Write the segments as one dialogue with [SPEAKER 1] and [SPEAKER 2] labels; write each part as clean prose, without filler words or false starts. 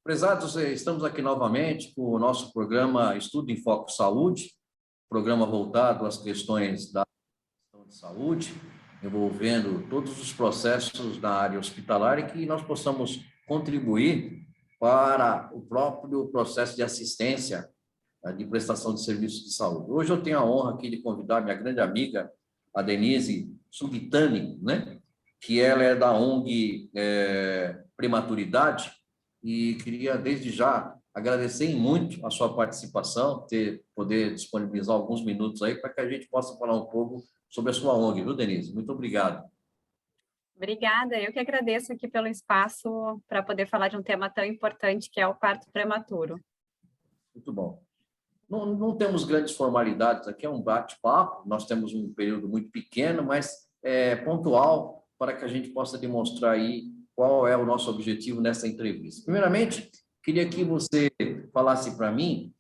[SPEAKER 1] Prezados, estamos aqui novamente com o nosso programa Estudo em Foco Saúde, programa voltado às questões da saúde, envolvendo todos os processos da área hospitalar e que nós possamos contribuir para o próprio processo de assistência, de prestação de serviços de saúde. Hoje eu tenho a honra aqui de convidar minha grande amiga, a Denise Subtani, né? Que ela é da ONG Prematuridade, e queria, desde já, agradecer muito a sua participação, poder disponibilizar alguns minutos aí para que a gente possa falar um pouco sobre a sua ONG, viu, Denise? Muito obrigado.
[SPEAKER 2] Obrigada, eu que agradeço aqui pelo espaço para poder falar de um tema tão importante que é o parto prematuro.
[SPEAKER 1] Muito bom. Não temos grandes formalidades aqui, é um bate-papo, nós temos um período muito pequeno, mas pontual, para que a gente possa demonstrar aí qual é o nosso objetivo nessa entrevista. Primeiramente, queria que você falasse para mim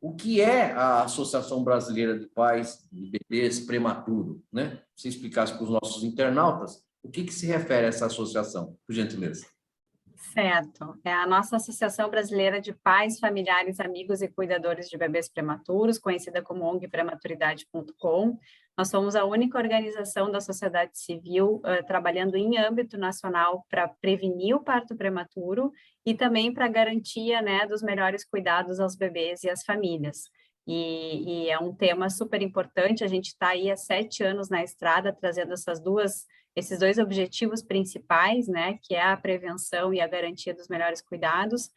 [SPEAKER 1] o que é a Associação Brasileira de Pais de Bebês Prematuros, né? Se explicasse para os nossos internautas o que se refere a essa associação, por gentileza.
[SPEAKER 2] Certo. É a nossa Associação Brasileira de Pais, Familiares, Amigos e Cuidadores de Bebês Prematuros, conhecida como ONGPrematuridade.com. Nós somos a única organização da sociedade civil trabalhando em âmbito nacional para prevenir o parto prematuro e também para garantia, né, dos melhores cuidados aos bebês e às famílias. E é um tema super importante, a gente está aí há 7 anos na estrada, trazendo esses dois objetivos principais, né, que é a prevenção e a garantia dos melhores cuidados,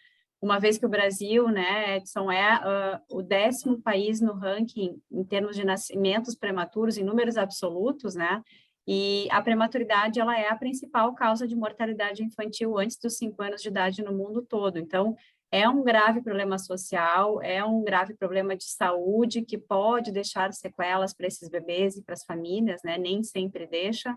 [SPEAKER 2] uma vez que o Brasil, né, Edson, é o 10º país no ranking em termos de nascimentos prematuros, em números absolutos, né, e a prematuridade, ela é a principal causa de mortalidade infantil antes dos 5 anos de idade no mundo todo. Então, é um grave problema social, é um grave problema de saúde que pode deixar sequelas para esses bebês e para as famílias, né, nem sempre deixa,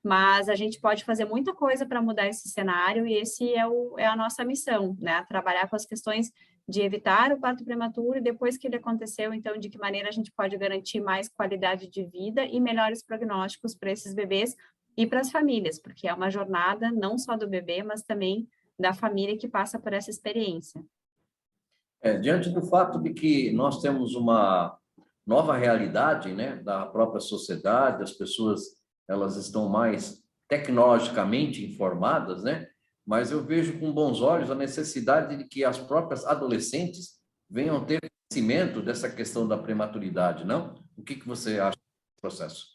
[SPEAKER 2] mas a gente pode fazer muita coisa para mudar esse cenário e esse é a nossa missão, né? Trabalhar com as questões de evitar o parto prematuro e depois que ele aconteceu, então, de que maneira a gente pode garantir mais qualidade de vida e melhores prognósticos para esses bebês e para as famílias, porque é uma jornada não só do bebê, mas também da família que passa por essa experiência.
[SPEAKER 1] Diante do fato de que nós temos uma nova realidade, né, da própria sociedade, as pessoas elas estão mais tecnologicamente informadas, né? Mas eu vejo com bons olhos a necessidade de que as próprias adolescentes venham ter conhecimento dessa questão da prematuridade, não? O que você acha desse processo?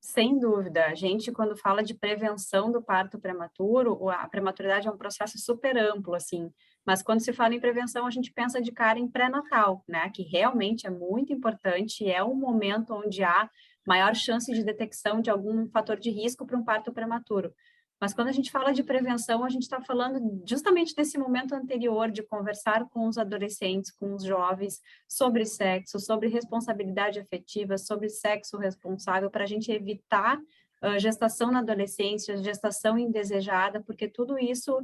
[SPEAKER 2] Sem dúvida, a gente, quando fala de prevenção do parto prematuro, a prematuridade é um processo super amplo, assim, mas quando se fala em prevenção, a gente pensa de cara em pré-natal, né, que realmente é muito importante e é um momento onde há maior chance de detecção de algum fator de risco para um parto prematuro. Mas quando a gente fala de prevenção, a gente está falando justamente desse momento anterior de conversar com os adolescentes, com os jovens, sobre sexo, sobre responsabilidade afetiva, sobre sexo responsável, para a gente evitar gestação na adolescência, gestação indesejada, porque tudo isso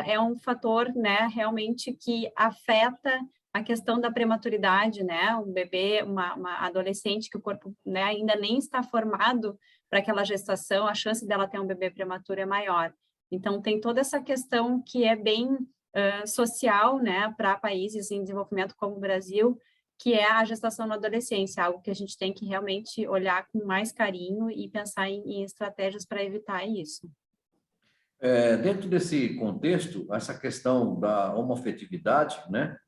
[SPEAKER 2] é um fator, né, realmente que afeta a questão da prematuridade, né, um bebê, uma adolescente que o corpo, né, ainda nem está formado para aquela gestação, a chance dela ter um bebê prematuro é maior. Então, tem toda essa questão que é bem social, né, para países em desenvolvimento como o Brasil, que é a gestação na adolescência, algo que a gente tem que realmente olhar com mais carinho e pensar em estratégias para evitar isso.
[SPEAKER 1] Dentro desse contexto, essa questão da homoafetividade, né,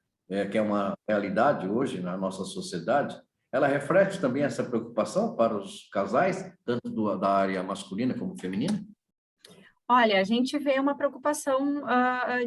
[SPEAKER 1] que é uma realidade hoje na nossa sociedade, ela reflete também essa preocupação para os casais, tanto da área masculina como feminina?
[SPEAKER 2] Olha, a gente vê uma preocupação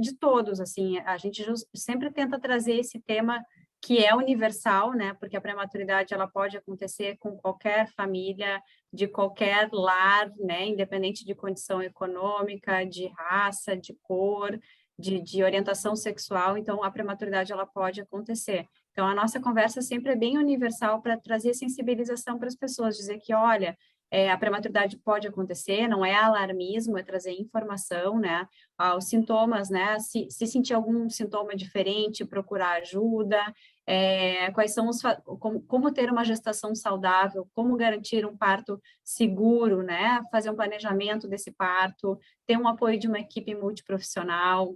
[SPEAKER 2] de todos, assim, a gente sempre tenta trazer esse tema que é universal, né, porque a prematuridade ela pode acontecer com qualquer família, de qualquer lar, né, independente de condição econômica, de raça, de cor, de orientação sexual, então a prematuridade ela pode acontecer. Então a nossa conversa sempre é bem universal para trazer sensibilização para as pessoas, dizer que, olha, a prematuridade pode acontecer, não é alarmismo, é trazer informação, né, os sintomas, né, se sentir algum sintoma diferente, procurar ajuda, quais são como ter uma gestação saudável, como garantir um parto seguro, né, fazer um planejamento desse parto, ter um apoio de uma equipe multiprofissional,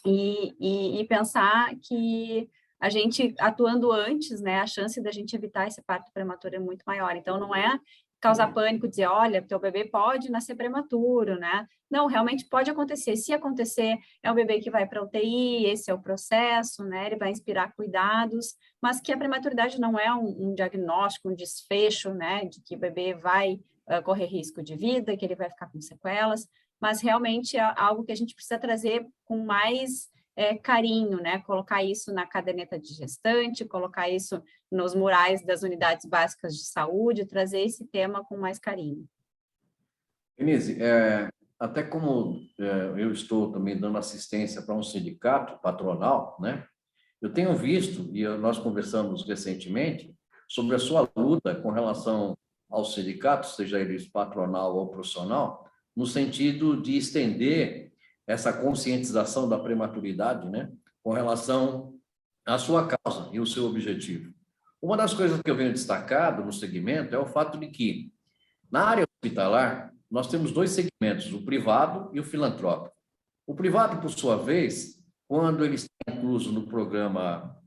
[SPEAKER 2] e pensar que a gente atuando antes, né, a chance da gente evitar esse parto prematuro é muito maior. Então, não é causar pânico, dizer, olha, teu bebê pode nascer prematuro, né? Não, realmente pode acontecer. Se acontecer, é um bebê que vai para UTI, esse é o processo, né? Ele vai inspirar cuidados, mas que a prematuridade não é um diagnóstico, um desfecho, né? De que o bebê vai correr risco de vida, que ele vai ficar com sequelas, mas realmente é algo que a gente precisa trazer com mais carinho, né? Colocar isso na caderneta de gestante, colocar isso nos murais das unidades básicas de saúde, trazer esse tema com mais carinho.
[SPEAKER 1] Denise, até como eu estou também dando assistência para um sindicato patronal, né? Eu tenho visto, e nós conversamos recentemente, sobre a sua luta com relação aos sindicatos, seja eles patronal ou profissional, no sentido de estender essa conscientização da prematuridade, né, com relação à sua causa e o seu objetivo. Uma das coisas que eu venho destacado no segmento é o fato de que, na área hospitalar, nós temos dois segmentos, o privado e o filantrópico. O privado, por sua vez, quando ele está incluso no programa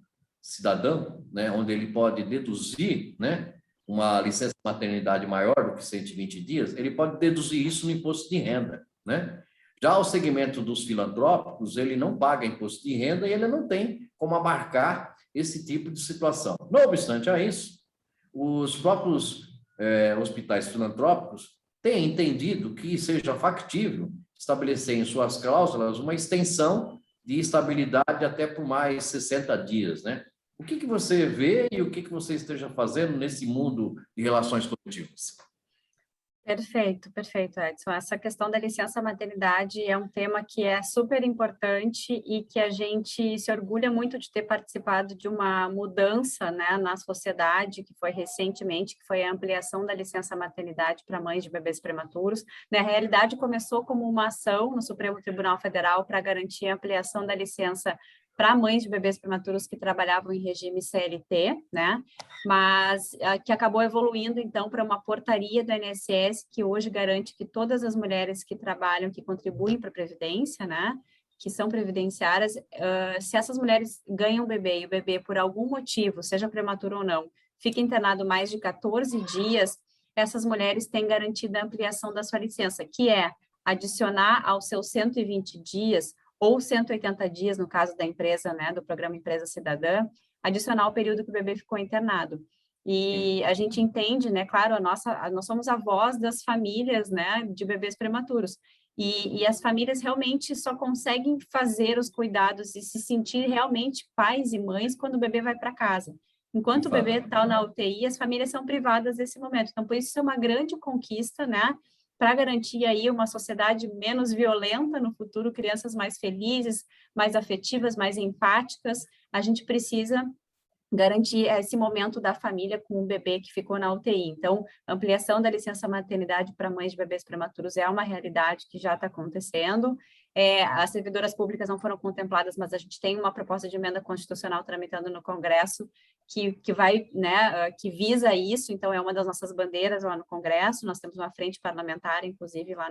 [SPEAKER 1] cidadão, né, onde ele pode deduzir, né, uma licença maternidade maior do que 120 dias, ele pode deduzir isso no imposto de renda, né? Já o segmento dos filantrópicos, ele não paga imposto de renda e ele não tem como abarcar esse tipo de situação. Não obstante a isso, os próprios hospitais filantrópicos têm entendido que seja factível estabelecer em suas cláusulas uma extensão de estabilidade até por mais 60 dias, né? O que você vê e o que você esteja fazendo nesse mundo de relações coletivas?
[SPEAKER 2] Perfeito, perfeito, Edson. Essa questão da licença maternidade é um tema que é super importante e que a gente se orgulha muito de ter participado de uma mudança, né, na sociedade, que foi recentemente, que foi a ampliação da licença maternidade para mães de bebês prematuros. Na realidade, começou como uma ação no Supremo Tribunal Federal para garantir a ampliação da licença para mães de bebês prematuros que trabalhavam em regime CLT, né? Mas que acabou evoluindo, então, para uma portaria do INSS que hoje garante que todas as mulheres que trabalham, que contribuem para a Previdência, né? Que são previdenciárias, se essas mulheres ganham bebê e o bebê, por algum motivo, seja prematuro ou não, fica internado mais de 14 dias, essas mulheres têm garantida a ampliação da sua licença, que é adicionar aos seus 120 dias ou 180 dias, no caso da empresa, né, do programa Empresa Cidadã, adicionar o período que o bebê ficou internado. E a gente entende, né, claro, nós somos a voz das famílias, né, de bebês prematuros. E as famílias realmente só conseguem fazer os cuidados e se sentir realmente pais e mães quando o bebê vai para casa. Enquanto o bebê está na UTI, as famílias são privadas desse momento. Então, por isso é uma grande conquista, né, para garantir aí uma sociedade menos violenta no futuro, crianças mais felizes, mais afetivas, mais empáticas. A gente precisa garantir esse momento da família com o bebê que ficou na UTI. Então, ampliação da licença maternidade para mães de bebês prematuros é uma realidade que já está acontecendo. As servidoras públicas não foram contempladas, mas a gente tem uma proposta de emenda constitucional tramitando no Congresso que vai, né, que visa isso. Então, é uma das nossas bandeiras lá no Congresso. Nós temos uma frente parlamentar, inclusive, lá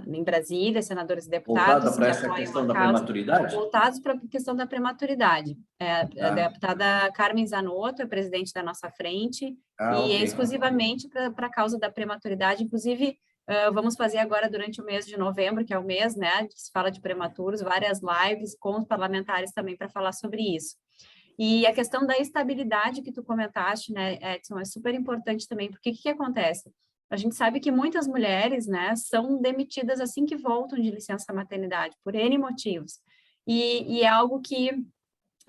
[SPEAKER 2] em Brasília, senadores e deputados
[SPEAKER 1] Voltada para
[SPEAKER 2] que
[SPEAKER 1] essa
[SPEAKER 2] apoiam
[SPEAKER 1] questão
[SPEAKER 2] a
[SPEAKER 1] da
[SPEAKER 2] causa,
[SPEAKER 1] prematuridade?
[SPEAKER 2] voltados para a questão da prematuridade. A deputada Carmen Zanotto é presidente da nossa frente e é exclusivamente para a causa da prematuridade. Inclusive, vamos fazer agora durante o mês de novembro, que é o mês, né, que se fala de prematuros, várias lives com os parlamentares também para falar sobre isso. E a questão da estabilidade que tu comentaste, né, Edson, é super importante também, porque o que acontece? A gente sabe que muitas mulheres, né, são demitidas assim que voltam de licença maternidade, por N motivos. E é algo que,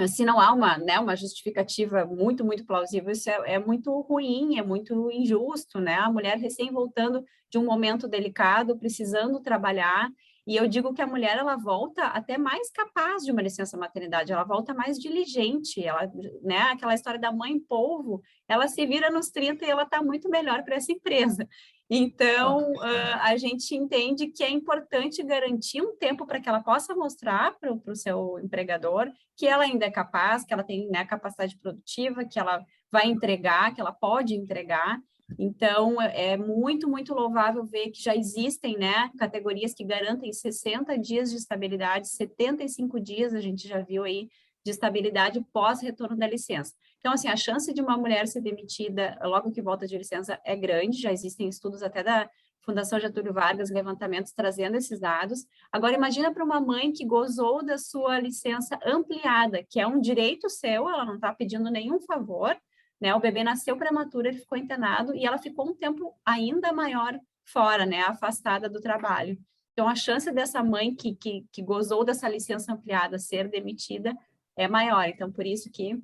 [SPEAKER 2] se não há uma justificativa muito, muito plausível, isso é muito ruim, é muito injusto, né? A mulher recém voltando de um momento delicado, precisando trabalhar, e eu digo que a mulher, ela volta até mais capaz de uma licença maternidade, ela volta mais diligente, ela, né, aquela história da mãe polvo, ela se vira nos 30 e ela está muito melhor para essa empresa. Então, a gente entende que é importante garantir um tempo para que ela possa mostrar para o seu empregador que ela ainda é capaz, que ela tem, né, capacidade produtiva, que ela vai entregar, que ela pode entregar, Então, é muito, muito louvável ver que já existem, né, categorias que garantem 60 dias de estabilidade, 75 dias a gente já viu aí de estabilidade pós-retorno da licença. Então, assim, a chance de uma mulher ser demitida logo que volta de licença é grande, já existem estudos até da Fundação Getúlio Vargas, levantamentos trazendo esses dados. Agora, imagina para uma mãe que gozou da sua licença ampliada, que é um direito seu, ela não está pedindo nenhum favor, né? O bebê nasceu prematuro, ele ficou internado e ela ficou um tempo ainda maior fora, né? Afastada do trabalho. Então, a chance dessa mãe que gozou dessa licença ampliada ser demitida é maior. Então, por isso que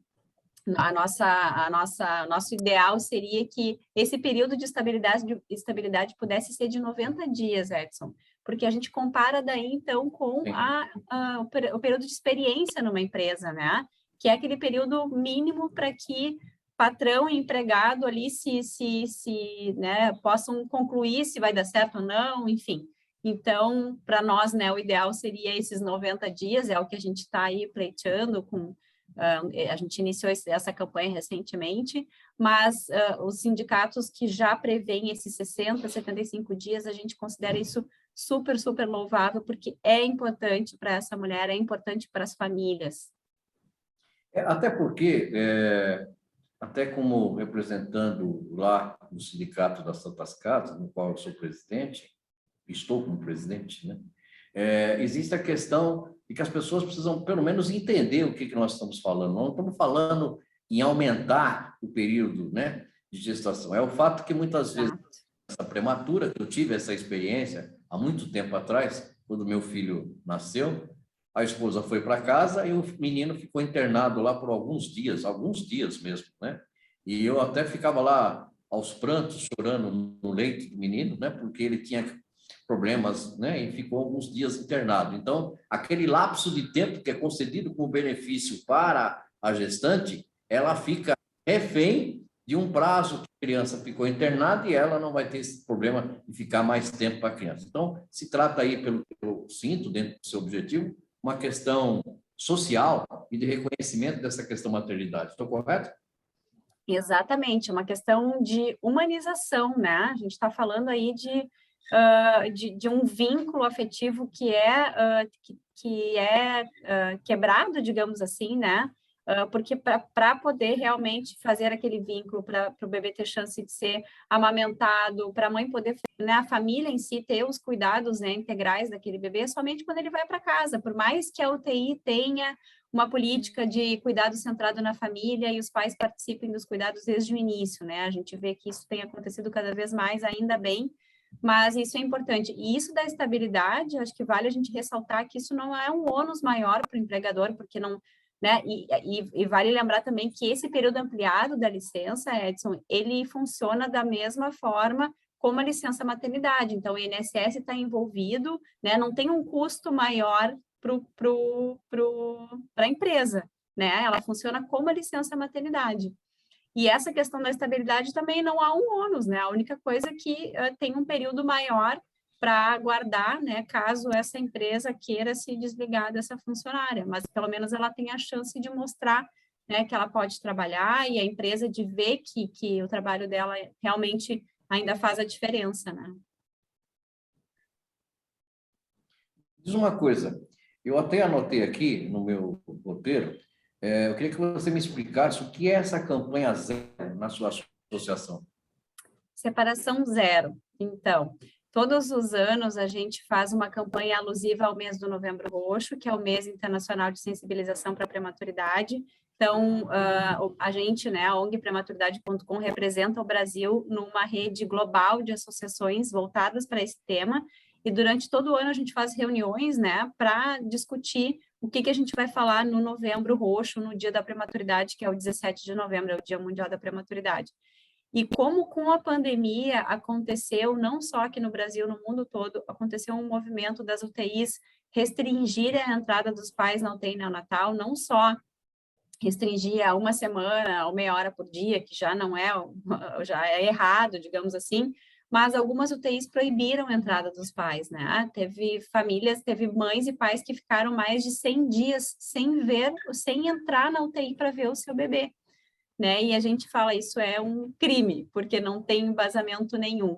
[SPEAKER 2] nosso ideal seria que esse período de estabilidade pudesse ser de 90 dias, Edson, porque a gente compara daí, então, com o período de experiência numa empresa, né? Que é aquele período mínimo para que patrão e empregado ali né, possam concluir se vai dar certo ou não, enfim. Então, para nós, né, o ideal seria esses 90 dias, é o que a gente está aí pleiteando com. A gente iniciou essa campanha recentemente, mas os sindicatos que já prevêem esses 60, 75 dias, a gente considera isso super, super louvável, porque é importante para essa mulher, é importante para as famílias.
[SPEAKER 1] Até porque, até como representando lá no Sindicato das Santas Casas, no qual eu sou presidente, estou como presidente, né? Existe a questão de que as pessoas precisam, pelo menos, entender o que nós estamos falando. Não estamos falando em aumentar o período, né, de gestação. É o fato que, muitas vezes, essa prematura, que eu tive essa experiência há muito tempo atrás, quando meu filho nasceu, a esposa foi para casa e o menino ficou internado lá por alguns dias mesmo, né? E eu até ficava lá aos prantos, chorando no leito do menino, né, porque ele tinha problemas, né, e ficou alguns dias internado. Então, aquele lapso de tempo que é concedido como benefício para a gestante, ela fica refém de um prazo que a criança ficou internada e ela não vai ter esse problema de ficar mais tempo para a criança. Então, se trata aí, pelo que eu sinto, dentro do seu objetivo, uma questão social e de reconhecimento dessa questão maternidade. Estou correto?
[SPEAKER 2] Exatamente, uma questão de humanização, né? A gente está falando aí de um vínculo afetivo que é quebrado, digamos assim, né? Porque para poder realmente fazer aquele vínculo, para o bebê ter chance de ser amamentado, para a mãe poder, né, a família em si ter os cuidados, né, integrais daquele bebê, somente quando ele vai para casa, por mais que a UTI tenha uma política de cuidado centrado na família e os pais participem dos cuidados desde o início, né? A gente vê que isso tem acontecido cada vez mais, ainda bem, mas isso é importante. E isso da estabilidade, acho que vale a gente ressaltar que isso não é um ônus maior para o empregador, porque não, né? E vale lembrar também que esse período ampliado da licença, Edson, ele funciona da mesma forma como a licença maternidade. Então, o INSS está envolvido, né? Não tem um custo maior para a empresa, né? Ela funciona como a licença maternidade. E essa questão da estabilidade também não há um ônus, né? A única coisa é que tem um período maior para aguardar, né? Caso essa empresa queira se desligar dessa funcionária, mas pelo menos ela tem a chance de mostrar, né, que ela pode trabalhar e a empresa de ver que o trabalho dela realmente ainda faz a diferença, né?
[SPEAKER 1] Diz uma coisa, eu até anotei aqui no meu roteiro, eu queria que você me explicasse o que é essa campanha zero na sua associação.
[SPEAKER 2] Separação zero. Então, todos os anos a gente faz uma campanha alusiva ao mês do Novembro Roxo, que é o mês internacional de sensibilização para a prematuridade. Então, a gente, né, a ONG Prematuridade.com representa o Brasil numa rede global de associações voltadas para esse tema. E durante todo o ano a gente faz reuniões, né, para discutir o que a gente vai falar no Novembro Roxo, no Dia da Prematuridade, que é o 17 de novembro, é o Dia Mundial da Prematuridade. E como com a pandemia aconteceu, não só aqui no Brasil, no mundo todo, aconteceu um movimento das UTIs restringirem a entrada dos pais na UTI neonatal, não só restringir a uma semana ou meia hora por dia, que já não é, já é errado, digamos assim, mas algumas UTIs proibiram a entrada dos pais, né? Teve famílias, teve mães e pais que ficaram mais de 100 dias sem entrar na UTI para ver o seu bebê. né? E a gente fala isso é um crime, porque não tem embasamento nenhum.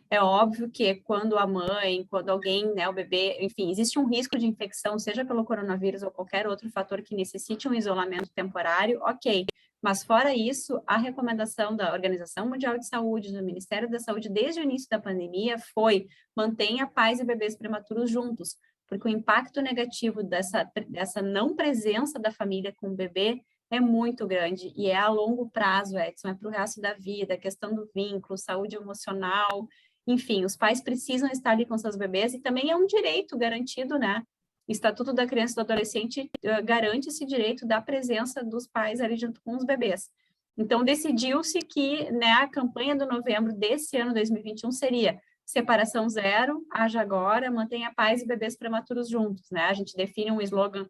[SPEAKER 2] É óbvio que quando a mãe, quando alguém, né, o bebê, enfim, existe um risco de infecção, seja pelo coronavírus ou qualquer outro fator que necessite um isolamento temporário, ok. Mas fora isso, a recomendação da Organização Mundial de Saúde, do Ministério da Saúde, desde o início da pandemia, foi mantenha pais e bebês prematuros juntos, porque o impacto negativo dessa não presença da família com o bebê é muito grande e é a longo prazo, Edson, é para o resto da vida, a questão do vínculo, saúde emocional, enfim, os pais precisam estar ali com seus bebês e também é um direito garantido, né? O Estatuto da Criança e do Adolescente garante esse direito da presença dos pais ali junto com os bebês. Então, decidiu-se que, né, a campanha do novembro desse ano, 2021, seria separação zero, haja agora, mantenha pais e bebês prematuros juntos, né? A gente define um slogan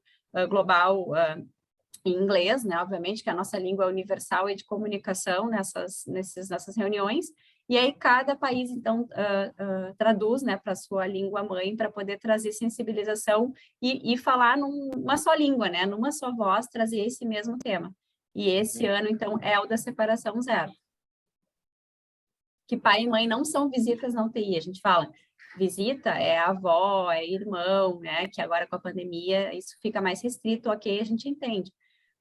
[SPEAKER 2] global em inglês, né? Obviamente que a nossa língua universal e de comunicação nessas reuniões, e aí cada país, então, traduz, né, para a sua língua mãe, para poder trazer sensibilização e falar numa só língua, né, numa só voz, trazer esse mesmo tema. E esse ano, então, é o da separação zero. Que pai e mãe não são visitas na UTI, a gente fala, visita é avó, é irmão, né, que agora com a pandemia isso fica mais restrito, ok, a gente entende.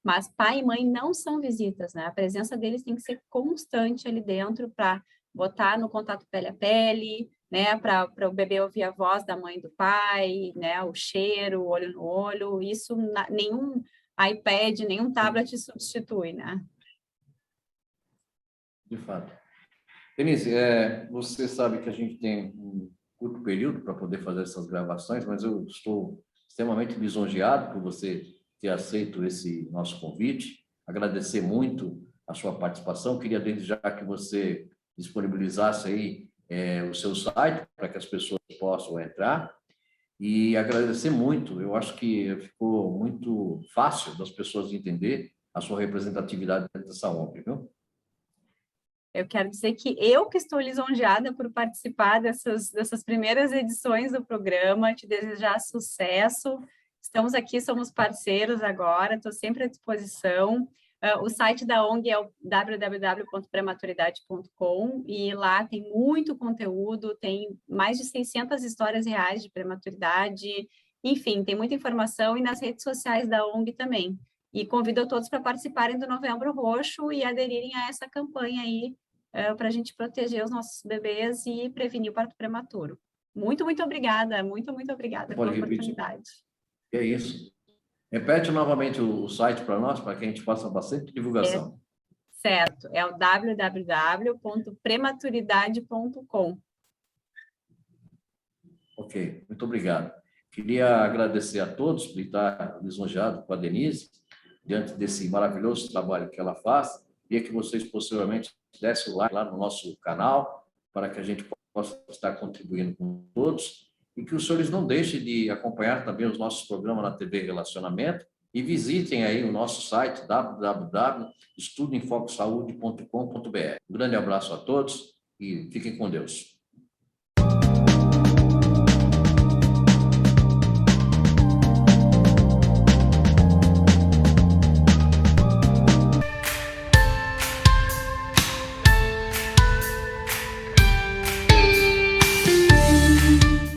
[SPEAKER 2] Mas pai e mãe não são visitas, né, a presença deles tem que ser constante ali dentro para botar no contato pele a pele, né, para o bebê ouvir a voz da mãe e do pai, né, o cheiro, o olho no olho, isso nenhum iPad, nenhum tablet substitui, né?
[SPEAKER 1] De fato. Denise, você sabe que a gente tem um curto período para poder fazer essas gravações, mas eu estou extremamente lisonjeado por você ter aceito esse nosso convite, agradecer muito a sua participação, queria desde já que você disponibilizasse aí o seu site para que as pessoas possam entrar e agradecer muito, eu acho que ficou muito fácil das pessoas entender a sua representatividade dentro dessa ONG, viu?
[SPEAKER 2] Eu quero dizer que eu que estou lisonjeada por participar dessas primeiras edições do programa, te desejar sucesso. Estamos aqui, somos parceiros agora, estou sempre à disposição. O site da ONG é o www.prematuridade.com e lá tem muito conteúdo, tem mais de 600 histórias reais de prematuridade, enfim, tem muita informação e nas redes sociais da ONG também. E convido a todos para participarem do Novembro Roxo e aderirem a essa campanha aí, para a gente proteger os nossos bebês e prevenir o parto prematuro. Muito, muito obrigada pela oportunidade.
[SPEAKER 1] É isso. Repete novamente o site para nós, para que a gente faça bastante divulgação.
[SPEAKER 2] Certo, é o www.prematuridade.com.
[SPEAKER 1] Ok, muito obrigado. Queria agradecer a todos por estar lisonjeado com a Denise, diante desse maravilhoso trabalho que ela faz. Queria que vocês, posteriormente, dessem o like lá no nosso canal, para que a gente possa estar contribuindo com todos, e que os senhores não deixem de acompanhar também os nossos programas na TV Relacionamento, e visitem aí o nosso site, www.estudoemfocosaude.com.br. Um grande abraço a todos e fiquem com Deus.